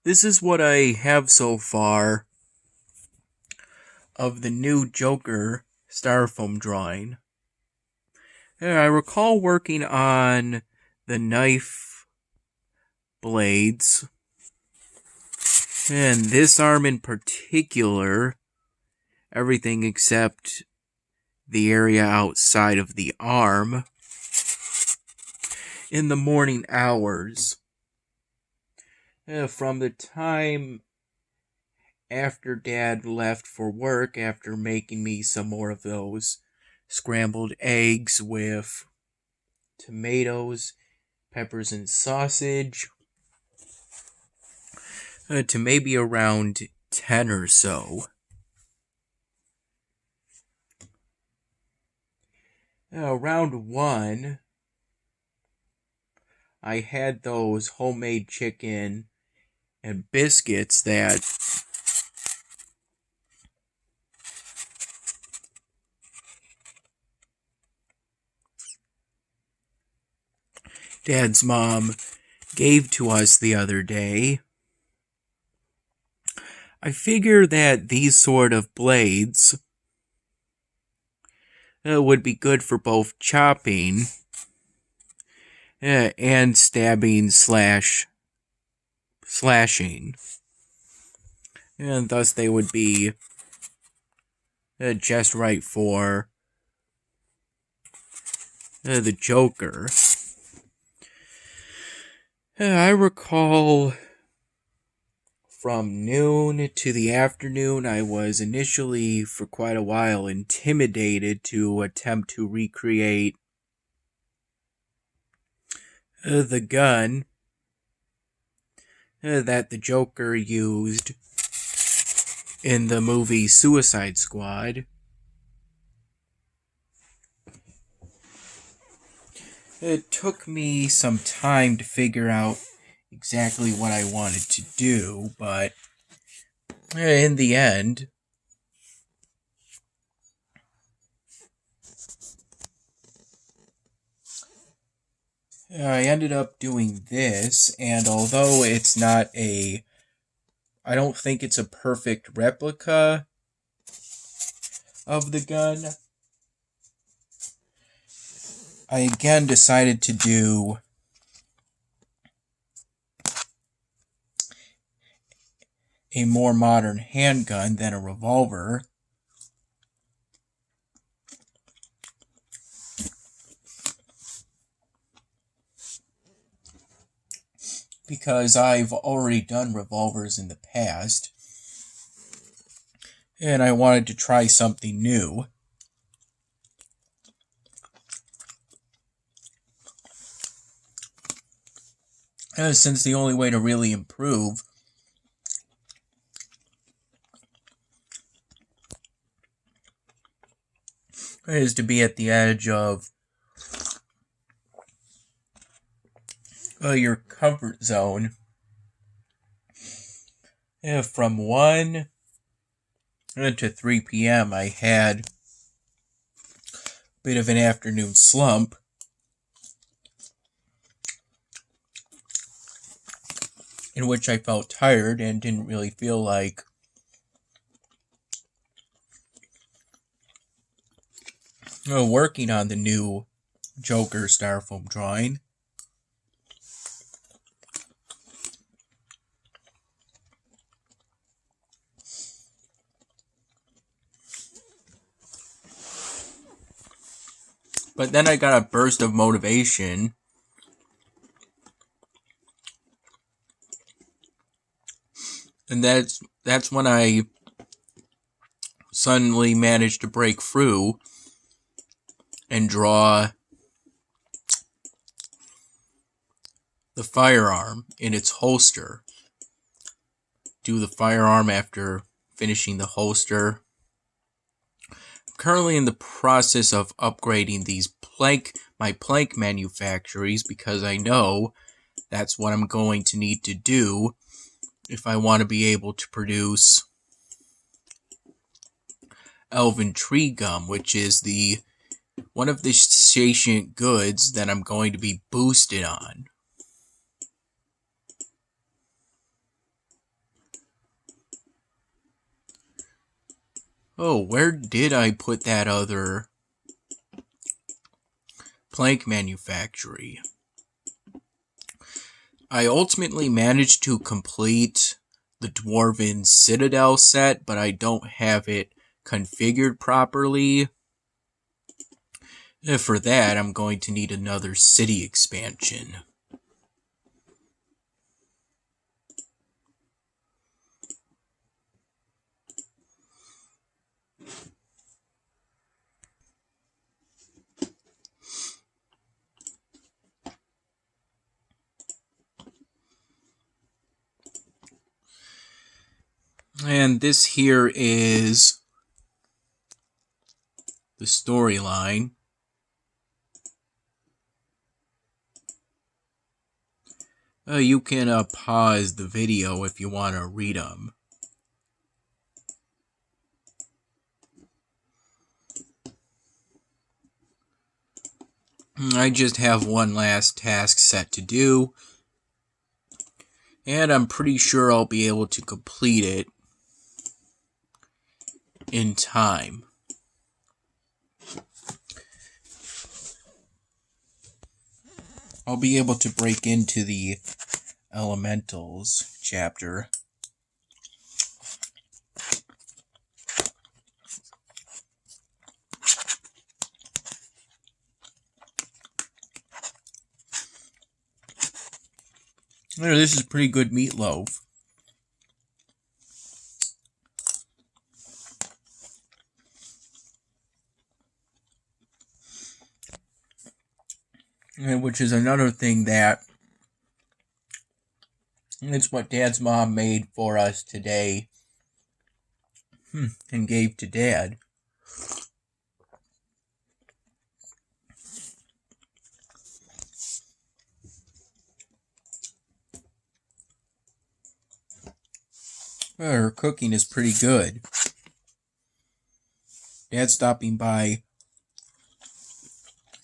This is what I have so far of the new Joker styrofoam drawing. I recall working on the knife blades, and this arm in particular, everything except the area outside of the arm, in the morning hours. From the time after Dad left for work, after making me some more of those scrambled eggs with tomatoes, peppers, and sausage, to maybe around 10 or so. Around 1, I had those homemade chicken and biscuits that Dad's mom gave to us the other day. I figure that these sort of blades would be good for both chopping and stabbing slashing. And thus they would be just right for the Joker. I recall from noon to the afternoon, I was initially, for quite a while, intimidated to attempt to recreate the gun that the Joker used in the movie Suicide Squad. It took me some time to figure out exactly what I wanted to do, but in the end, I ended up doing this, and although it's not I don't think it's a perfect replica of the gun, I again decided to do a more modern handgun than a revolver. Because I've already done revolvers in the past, and I wanted to try something new. Since the only way to really improve is to be at the edge of your comfort zone. From 1 to 3 p.m. I had a bit of an afternoon slump. In which I felt tired and didn't really feel like working on the new Joker styrofoam drawing. But then I got a burst of motivation. And that's when I suddenly managed to break through and draw the firearm in its holster. Do the firearm after finishing the holster. I'm currently in the process of upgrading my plank manufactories, because I know that's what I'm going to need to do if I want to be able to produce elven tree gum, which is one of the satiant goods that I'm going to be boosted on. Oh, where did I put that other plank manufactory? I ultimately managed to complete the Dwarven Citadel set, but I don't have it configured properly. For that, I'm going to need another city expansion. And this here is the storyline. You can pause the video if you want to read them. I just have one last task set to do, and I'm pretty sure I'll be able to complete it in time. I'll be able to break into the Elementals chapter. This is pretty good meatloaf. And which is another thing that it's what Dad's mom made for us today and gave to Dad. Her cooking is pretty good. Dad's stopping by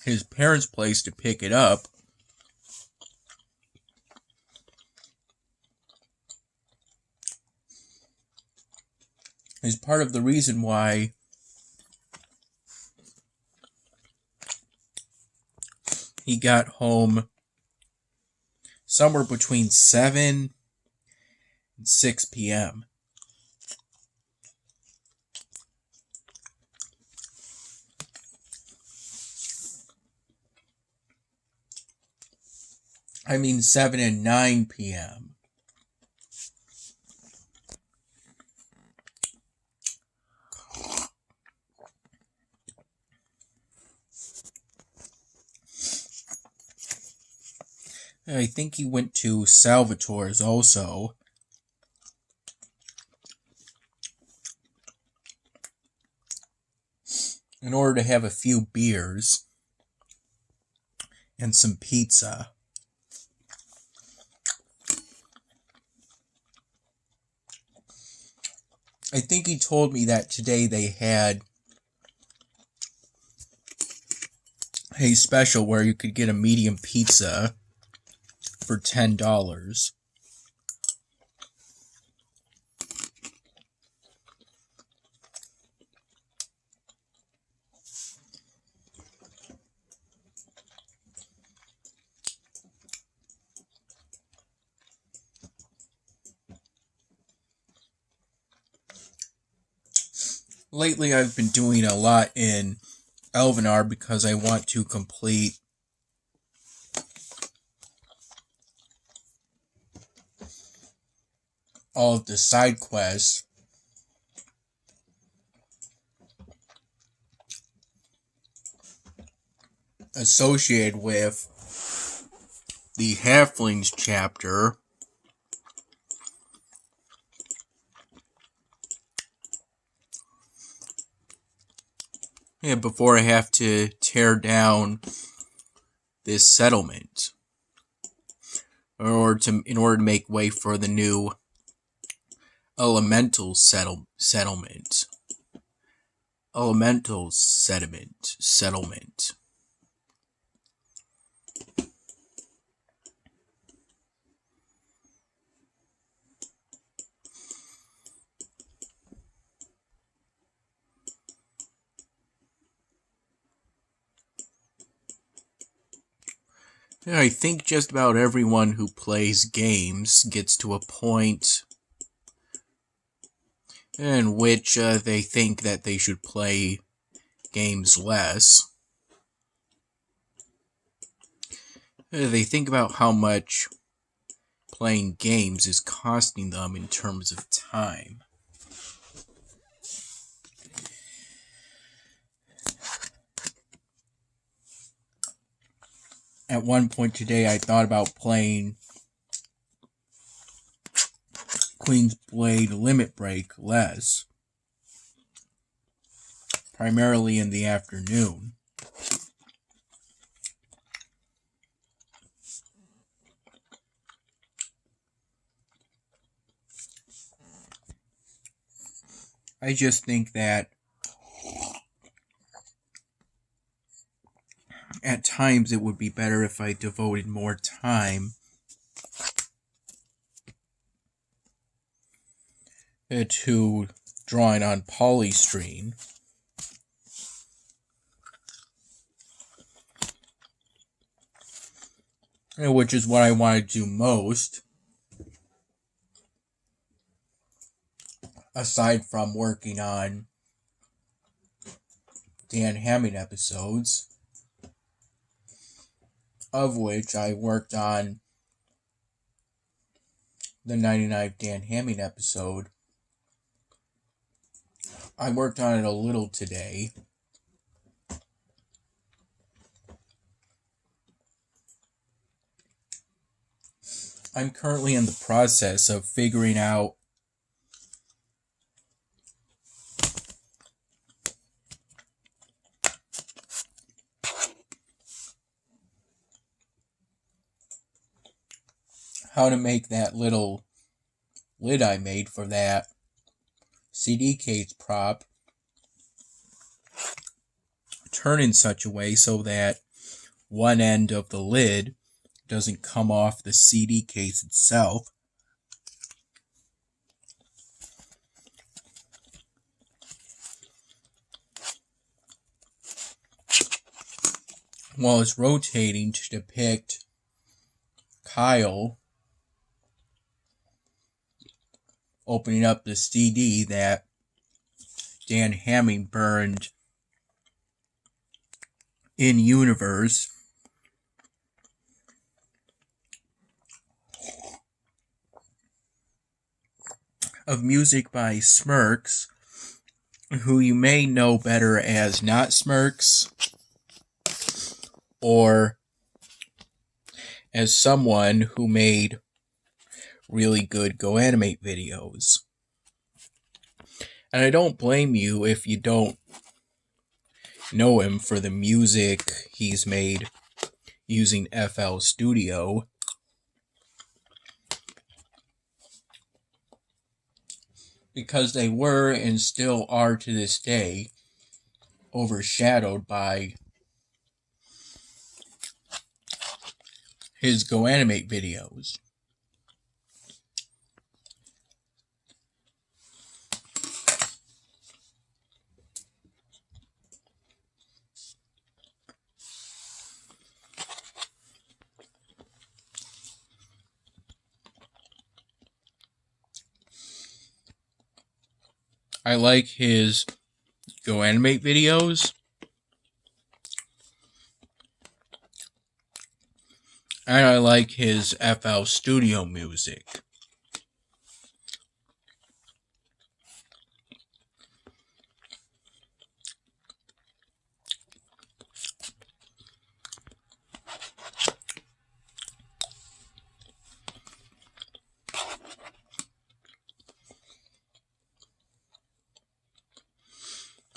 his parents' place to pick it up. Is part of the reason why he got home somewhere between 7 and 6 p.m. I mean 7 and 9 p.m. I think he went to Salvatore's also. In order to have a few beers and some pizza. I think he told me that today they had a special where you could get a medium pizza for $10. Lately, I've been doing a lot in Elvenar because I want to complete all of the side quests associated with the Halflings chapter. Yeah, before I have to tear down this settlement in order to make way for the new elemental settlement. Elemental settlement. I think just about everyone who plays games gets to a point in which they think that they should play games less. They think about how much playing games is costing them in terms of time. At one point today, I thought about playing Queen's Blade Limit Break less, primarily in the afternoon. I just think that at times it would be better if I devoted more time to drawing on polystyrene, which is what I want to do most, aside from working on Dan Hammond episodes, of which I worked on the 99 Dan Hammond episode. I worked on it a little today. I'm currently in the process of figuring out how to make that little lid I made for that CD case prop turn in such a way so that one end of the lid doesn't come off the CD case itself. While it's rotating to depict Kyle opening up the CD that Dan Hammond burned in universe of music by Smirks, who you may know better as Not Smirks, or as someone who made really good Go Animate videos. And I don't blame you if you don't know him for the music he's made using FL Studio. Because they were and still are to this day overshadowed by his Go Animate videos. I like his Go Animate videos. And I like his FL Studio music.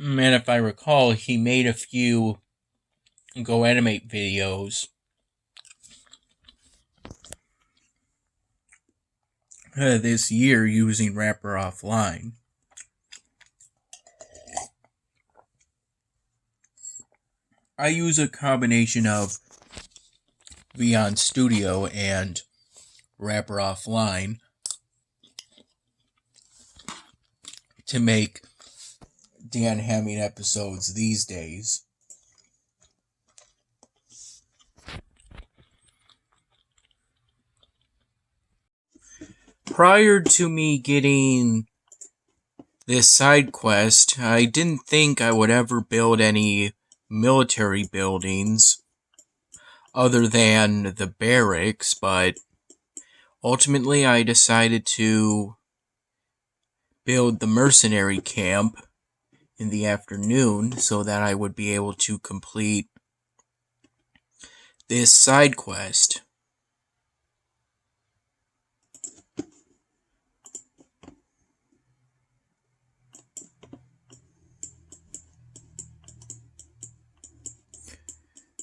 And if I recall, he made a few Go Animate videos this year using Rapper Offline. I use a combination of Beyond Studio and Rapper Offline to make Dan Hammond episodes these days. prior to me getting this side quest, I didn't think I would ever build any military buildings other than the barracks, but ultimately I decided to build the mercenary camp in the afternoon so that I would be able to complete this side quest.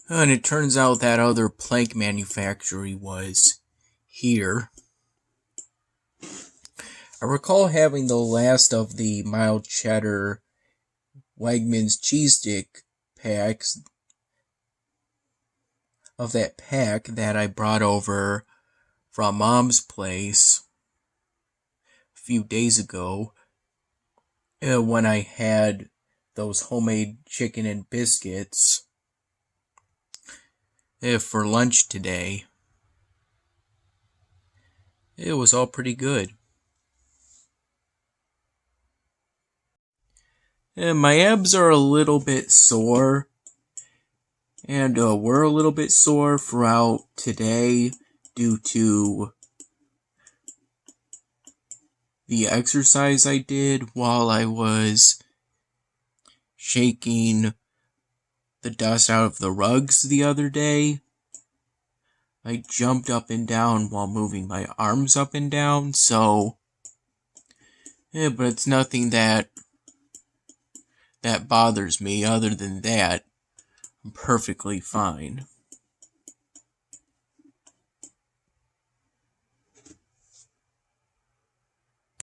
And it turns out that other plank manufactory was here. I recall having the last of the mild cheddar Wegmans cheese stick packs of that pack that I brought over from Mom's place a few days ago when I had those homemade chicken and biscuits for lunch today. It was all pretty good. And my abs are a little bit sore, and were a little bit sore throughout today due to the exercise I did while I was shaking the dust out of the rugs the other day. I jumped up and down while moving my arms up and down, so but it's nothing that bothers me. Other than that, I'm perfectly fine.